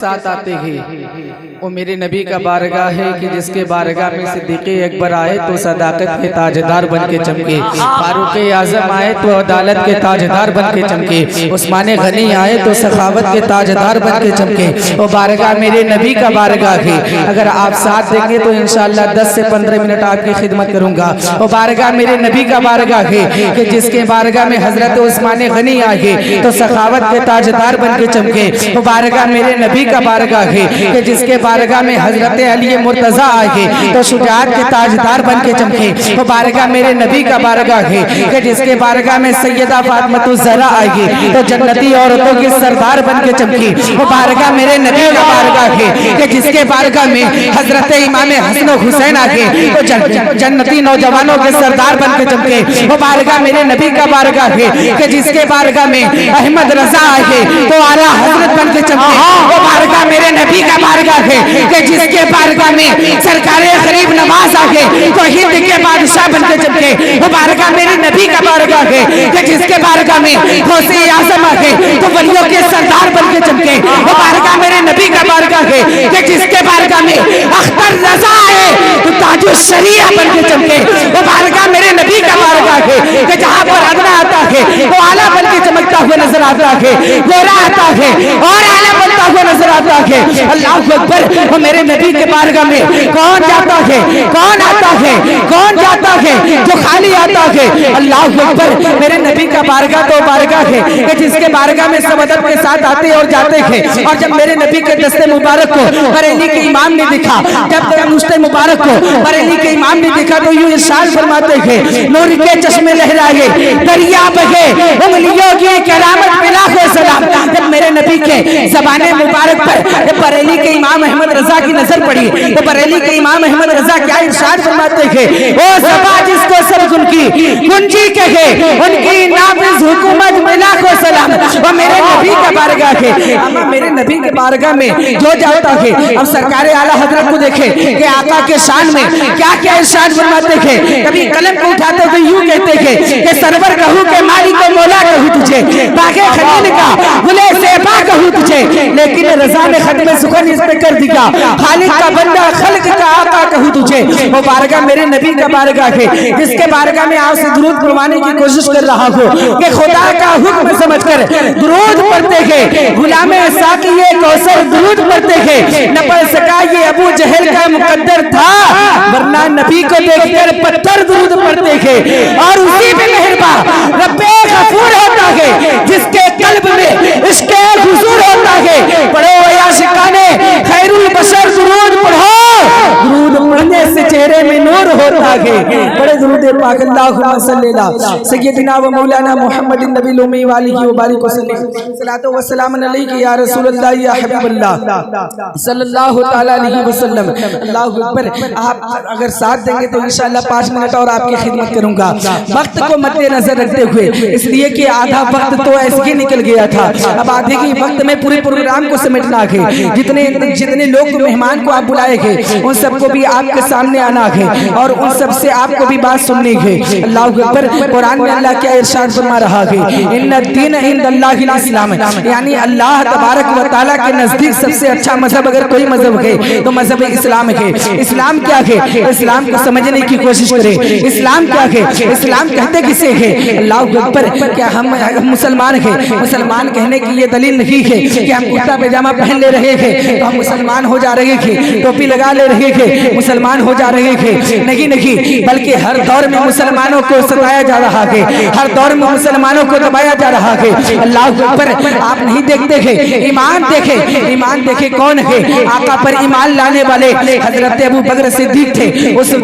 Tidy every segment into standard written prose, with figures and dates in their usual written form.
ساتھ آتے ہیں وہ میرے نبی کا بارگاہ ہے کہ جس کے بارگاہ میں صدیق اکبر آئے تو صداقت کے تاجدار بن کے چمکے، فاروق اعظم آئے تو عدالت کے تاجدار بن کے چمکے، عثمان غنی آئے تو سخاوت کے تاجدار بن کے چمکے۔ وہ بارگاہ میرے نبی کا بارگاہ ہے، اگر آپ ساتھ دیں گے تو انشاءاللہ 10 سے 15 منٹ آپ کی خدمت کروں گا۔ وہ بارگاہ میرے نبی کا بارگاہ ہے کہ جس کے بارگاہ میں حضرت عثمان غنی آئے تو سخاوت کے تاجدار بن کے چمکے۔ وہ بارگاہ میرے نبی کا بارگاہ ہے کہ جس کے بارگاہ میں حضرت علی مرتضیٰ آئے تو شجاعت کے تاجدار بن کے چمکے۔ وہ بارگاہ میرے نبی کا بارگاہ ہے کہ جس کے بارگاہ میں سیدہ فاطمہ الزہرا آئے تو جنتی عورتوں کی سردار بن کے چمکی۔ وہ بارگاہ میرے نبی کا بارگاہ ہے کہ جس کے بارگاہ میں حضرت امام حسن و حسین آئے تو جنتی نوجوانوں کے سردار بن کے چمکے۔ وہ بارگاہ میرے نبی کا بارگاہ ہے کہ جس کے بارگاہ میں احمد رضا آئے تو اعلیٰ حضرت بن کے چمکے۔ وہ بارگاہ میرے نبی کا بارگاہ ہے کہ جس کے بارگاہ میں سرکار غریب نواز آگے تو ہند کے بادشاہ بن کے چمکے۔ وہ بارگاہ میرے نبی کا بارگاہ ہے کہ جس کے بارگاہ میں غوث اعظم آگے تو ولیوں کے سردار بن کے چمکے۔ وہ بارگاہ میرے نبی کا بارگاہ ہے کہ جس کے بارگاہ میں اختر رضا آئے تو تاج الشریعہ بن کے چمکے۔ وہ بارگاہ میرے نبی کا بارگاہ ہے کہ جہاں پر ادنا آتا ہے وہ اعلیٰ بن کے چمکتا ہوا نظر آتا ہے، گورا آتا ہے اور اعلیٰ بنتا ہوا نظر آتا ہے۔ اللہ اکبر! وہ میرے نبی کے بارگاہ میں کون جاتا ہے، کون آتا ہے، کون جاتا ہے جو خالی آتا ہے؟ اللہ اکبر! میرے نبی کا بارگاہ تو بارگاہ ہے کہ جس کے بارگاہ میں سب ادب کے ساتھ آتے اور جاتے ہیں۔ اور جب میرے نبی کے دست مبارک کو بریلی کے امام نے دیکھا، جب مشت مبارک کو بریلی کے امام نے دیکھا تو یوں ارشاد فرماتے ہیں، نور کے چشمے لہرائے دریا بہے انگلیوں کی کرامت ملا ہو سلام۔ جب میرے نبی کے زبان مبارک پر جب بریلی کے امام احمد رضا کی نظر پڑی تو بریلی کے امام احمد رضا کیا ارشاد فرماتے ہیں، او زبا جس کو سب ان کی کنجی کہے ان کی نافذ حکومت ملا کو سلام۔ وہ میرے نبی کا بارگاہ ہے، اما میرے نبی کے بارگاہ میں جو جاتا ہے اب سرکار اعلیٰ حضرت کو دیکھے کہ آقا کے شان میں کیا کیا ارشاد فرماتے ہیں۔ کبھی قلم کو اٹھاتے تو یوں کہتے ہیں کہ سرور کہوں کہ مالک و مولا کہوں تجھے، باغ خلیل کا گلے سیبا کہوں تجھے، لیکن رضا نے ختم سخن اس پہ کر دیا، خالق کا بندہ خلق کا آقا کہوں تجھے۔ وہ بارگاہ میرے نبی کا بارگاہ ہے جس کے بارگاہ میں آپ سے درود پڑھوانے کی کوشش کر رہا ہوں کہ خدا کا حکم سمجھ کر درود پڑھتے ہیں، غلام ساقی کوثر درود پڑھتے ہیں، نہ پڑھ سکا یہ ابو جہل کا مقدر تھا ورنہ نبی کو دیکھ کر پتھر درود پڑھتے ہیں۔ اور اسی پہ مہربان رب غفور ہوتا ہے جس کے قلب میں عشق حضور ہوتا ہے۔ پڑھو یا شکانے خیر البشر درود پڑھو، درود پڑھنے سے چہرے میں نور ہوتا ہے۔ بڑے درود پاک اللہم صلی اللہ سیدنا و مولانا محمد النبی الامی وآلہ وبارک وسلم، صلاۃ و سلام علیک یا رسول اللہ یا حبیب اللہ صلی اللہ تعالی علیہ وسلم۔ اللہ اکبر! آپ اگر ساتھ دیں گے تو انشاءاللہ 5 منٹ اور آپ کی خدمت کروں گا، وقت کو مد نظر رکھتے ہوئے، اس لیے کہ آدھا وقت تو ایسے ہی نکل گیا تھا، اب آدھے کی وقت میں پورے پروگرام کو سمیٹنا ہے۔ جتنے لوگ مہمان کو آپ بلائے گے ان سب کو بھی آپ کے سامنے آنا ہے اور ان سب سے آپ کو بھی بات سننی ہے۔ اللہ اکبر! قرآن میں اللہ کیا ارشاد فرما رہا ہے، ان الدین عند اللہ الاسلام، یعنی اللہ تبارک و تعالیٰ کے نزدیک سب سے اچھا مذہب اگر کوئی مذہب ہے تو مذہب اسلام ہے۔ اسلام کیا ہے؟ اسلام کو سمجھنے کی کوشش کریں۔ اسلام کیا ہے؟ اسلام کہتے کسے ہے؟ اللہ اکبر! کیا ہم مسلمان ہیں؟ مسلمان کہنے کی یہ دلیل نہیں ہے کہ ہم کرتا پیجامہ پہن لے رہے ہیں تو ہم مسلمان ہو جا رہے ہیں، ٹوپی لگا لے رہے ہیں مسلمان ہو جا رہے ہیں، نہیں، بلکہ ہر دور میں مسلمانوں کو ستایا جا رہا ہے، ہر دور میں مسلمانوں کو دبایا جا رہا ہے۔ اللہ اکبر! آپ نہیں دیکھتے ہیں، ایمان دیکھیں کون ہے؟ آقا پر ایمان لانے والے حضرت ابو بکر صدیق تھے۔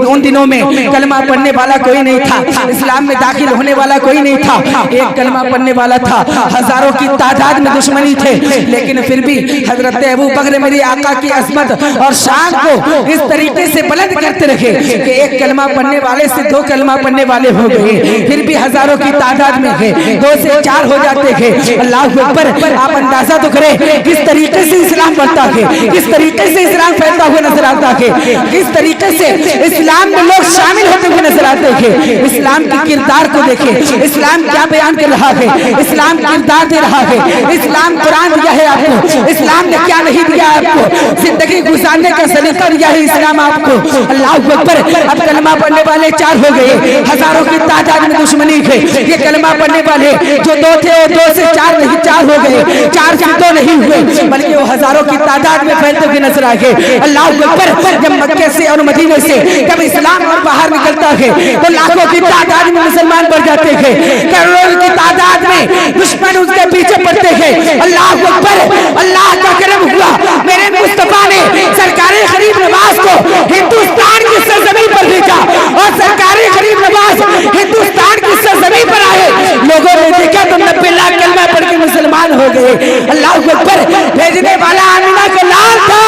ان دنوں میں کلمہ پڑھنے والا کوئی نہیں تھا، اسلام میں داخل ہونے والا کوئی نہیں تھا، ایک کلمہ پڑھنے والا تھا، ہزاروں کی تعداد میں دشمنی تھے، لیکن پھر بھی حضرت ابو بکر میری آقا کی عظمت اور شان کو اس طریقے سے بلند کرتے رہے کہ ایک کلمہ پڑھنے والے سے 2 کلمہ پڑھنے والے ہو گئے، پھر بھی ہزاروں کی تعداد میں ہے، 2 سے 4 ہو جاتے ہیں۔ اللہ اکبر، آپ اندازہ تو کریں کس طریقے سے اسلام بنتا ہے، کس طریقے سے اسلام پھیلتا ہوا نظر آتا ہے، کس طریقے سے اسلام میں لوگ شامل ہوتے ہوئے نظر آتے ہیں۔ اسلام کی کردار کو دیکھیں، اسلام کیا بیان کر رہا ہے، اسلام کردار دے رہا ہے، اسلام قرآن دیا ہے آپ کو، اسلام نے کیا نہیں دیا آپ کو، زندگی گزارنے کا سلیقہ دیا ہے اسلام آپ کو۔ اللہ اکبر، اب کلمہ پڑھنے والے 4 ہو گئے، ہزاروں کی تعداد میں دشمنی ہے۔ یہ کلمہ پڑھنے والے جو 2 تھے وہ 2 سے 4 نہیں 4 ہو گئے، 4 سے 2 نہیں ہوئے، بلکہ وہ ہزاروں کی تعداد میں پھیلتے ہوئے نظر آئے۔ اللہ اکبر، جب مکے سے اور مدینے سے جب اسلام اور باہر نکلتا ہے تو لاکھوں کی تعداد میں مسلمان بڑھ جاتے ہیں، کروڑوں کی تعداد میں دشمن اس کے پیچھے پڑتے ہیں۔ اللہ اکبر، اللہ کا کرم ہوا، میرے مصطفیٰ نے سرکار غریب نواز کو ہندوستان کی سرزمین پر بھیجا، اور سرکار غریب نواز ہندوستان کی سرزمین پر آئے، لوگوں نے دیکھا تو 90 لاکھ کلمہ پڑھ کے مسلمان ہو گئے۔ اللہ اکبر، بھیجنے والا آمینہ کا لال تھا،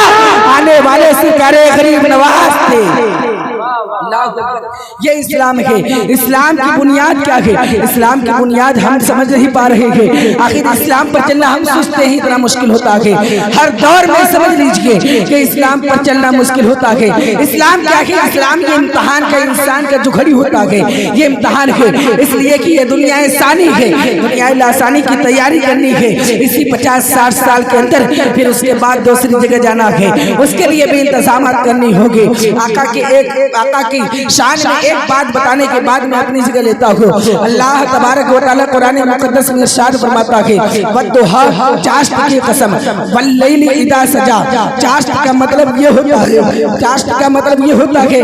آنے والے سرکار غریب نواز تھے۔ یہ اسلام ہے۔ اسلام کی بنیاد کیا ہے؟ اسلام کی بنیاد ہم سمجھ نہیں پا رہے ہیں، آخر اسلام پر چلنا ہم سوچتے ہی اتنا مشکل ہوتا ہے۔ ہر دور میں سمجھ لیجئے کہ اسلام پر چلنا مشکل ہوتا ہے۔ اسلام کیا ہے؟ اسلام یہ امتحان کا، انسان کا جو گھڑی ہوتا ہے، یہ امتحان ہے، اس لیے کہ یہ دنیا ثانی ہے، دنیا لاسانی کی تیاری کرنی ہے، اسی 50-60 سال کے اندر پھر اس کے بعد دوسری جگہ جانا ہے، اس کے لیے بھی انتظامات کرنی ہوگی۔ آقا کی شان میں ایک بات بتانے کے بعد میں اپنی جگہ لیتا ہوں۔ اللہ تبارک و تعالیٰ قرآن مقدس میں ارشاد فرماتا ہے والضحیٰ، چاشت کی قسم، واللیل اذا سجا، چاشت کا مطلب یہ ہوتا ہے، چاشت کا مطلب یہ ہوتا ہے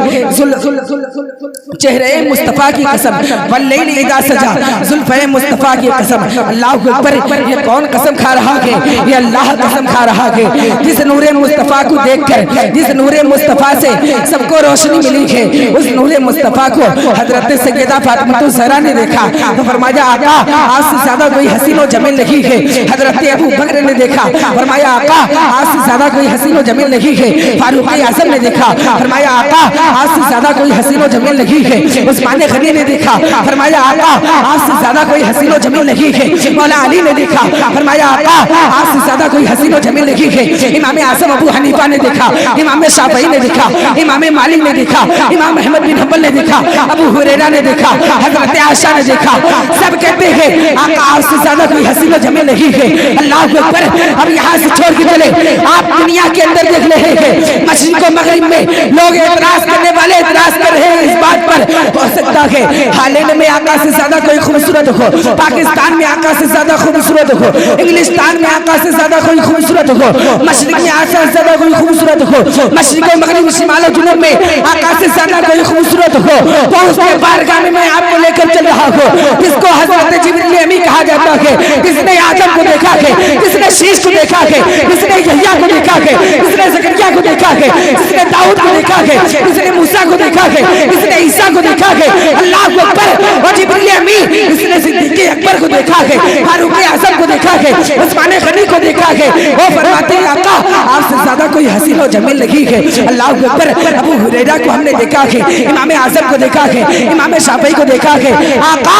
چہرے مصطفیٰ کی قسم، واللیل اذا سجا، زلفے مصطفیٰ کی قسم۔ اللہ اکبر، یہ کون قسم کھا رہا ہے؟ یہ اللہ قسم کھا رہا ہے۔ جس نور مصطفیٰ کو دیکھ کر، جس نور مصطفیٰ سے سب کو روشنی ملی ہے، اس نور مصطفیٰ کو حضرت سیدہ فاطمہ الزہرا نے دیکھا تو فرمایا آقا آج سے زیادہ کوئی حسین و جمیل نہیں ہے۔ حضرت ابو بکر نے دیکھا، فرمایا آقا آج سے زیادہ کوئی حسین و جمیل نہیں ہے۔ فاروق اعظم نے دیکھا، فرمایا آقا آج سے زیادہ کوئی حسین و جمیل نہیں ہے۔ عثمان غنی نے دیکھا، فرمایا آقا آج سے زیادہ کوئی حسین و جمیل نہیں ہے۔ مولا علی نے دیکھا، فرمایا آقا آج سے زیادہ کوئی حسین و جمیل نہیں ہے۔ امام اعظم ابو حنیفہ نے دیکھا، امام شافعی نے دیکھا، امام مالک نے دیکھا، امام احمد بن حنبل نے دیکھا، ابو ہریرہ نے دیکھا، حضرت عائشہ نے دیکھا، سب کہتے ہیں آقا آپ سے زیادہ کوئی حسین و جمیل نہیں ہے۔ اللہ اکبر، اب یہاں سے چھوڑ کے چلے، آپ دنیا کے اندر دیکھ رہے ہیں مشرق و مغرب میں لوگ اعتراض کرنے والے اعتراض کر رہے ہیں اس بات پر، ہو سکتا ہے ہالینڈ میں آقا سے زیادہ کوئی خوبصورت ہو، پاکستان میں آقا سے زیادہ خوبصورت ہو، انگلستان میں آقا سے زیادہ کوئی خوبصورت ہو، مشرق میں آقا سے زیادہ کوئی خوبصورت ہو، مشرق و مغرب شمال و جنوب میں آقا سے زیادہ کوئی خوبصورت ہو، تو اس کے بارگاہ میں میں آپ کو لے کر چل رہا ہوں، جس کو حضرت جبریل امی کہا جاتا ہے، جس نے آدم کو دیکھا ہے، جس نے شیش کو دیکھا ہے، جس نے یحییٰ کو دیکھا ہے، جس نے زکریا کو دیکھا ہے، جس نے داؤد کو دیکھا ہے، جس نے موسیٰ کو دیکھا ہے، جس نے عیسیٰ کو دیکھا ہے، اللہ اکبر، اور جبریل امی جس نے صدیق اکبر کو دیکھا ہے، فاروق اعظم کو دیکھا ہے، عثمان غنی کو دیکھا ہے، وہ فرماتے ہیں آقا آپ سے زیادہ کوئی حسین و جمیل نہیں ہے۔ اللہ اکبر، ابو ہریرہ کو ہم نے دیکھا ہے، امام اعظم کو دیکھا ہے، امام شافعی کو دیکھا ہے، آقا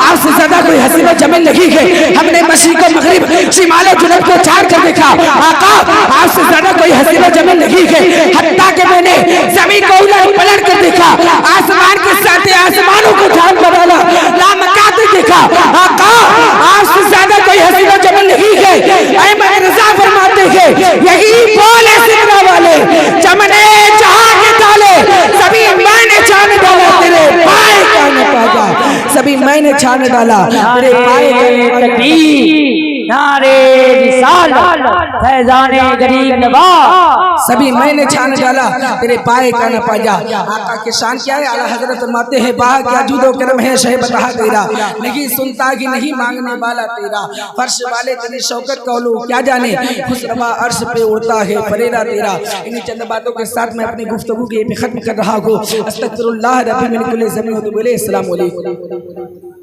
آپ سے زیادہ کوئی حسین و جمیل نہیں ہے۔ ہم نے مشرق و مغرب شمال و جنوب کو چھاڑ کر دیکھا، آقا آپ سے زیادہ کوئی حسین و جمیل نہیں ہے۔ حتیٰ کہ میں نے زمین کو الٹ پلٹ کر دیکھا، آسمان کے ساتھ آسمانوں کو جھاڑ بدالا، لامکان دیکھا، آقا آپ سے زیادہ کوئی حسین و جمیل نہیں ہے۔ احمد رضا فرماتے ہیں یہی بولے سکرا والے چمنے جہاں کے تالے سبھی میں نے چھان ڈالا تیرے پائے کا نپاجا، سبھی میں نے چھان ڈالا تیرے پائے کا نپاجا، نعرے رسالت فیضان غریب نواز، سبھی میں نے چھان ڈالا تیرے پائے کا نپاجا۔ آقا کی شان کیا ہے؟ اعلیٰ حضرت فرماتے ہیں باہ کیا جود و کرم ہے شہ بتا تیرا، نہیں سنتا کہ نہیں مانگنے والا تیرا، فرش والے تیری شوکت کا علو کیا جانے، خسروا عرش پہ اڑتا ہے فریرہ تیرا۔ انہی چند باتوں کے ساتھ میں اپنی گفتگو کی ختم کر رہا ہوں۔ استغفر اللہ ربی من کل ذنب و اتوب الیہ۔ السلام علیکم۔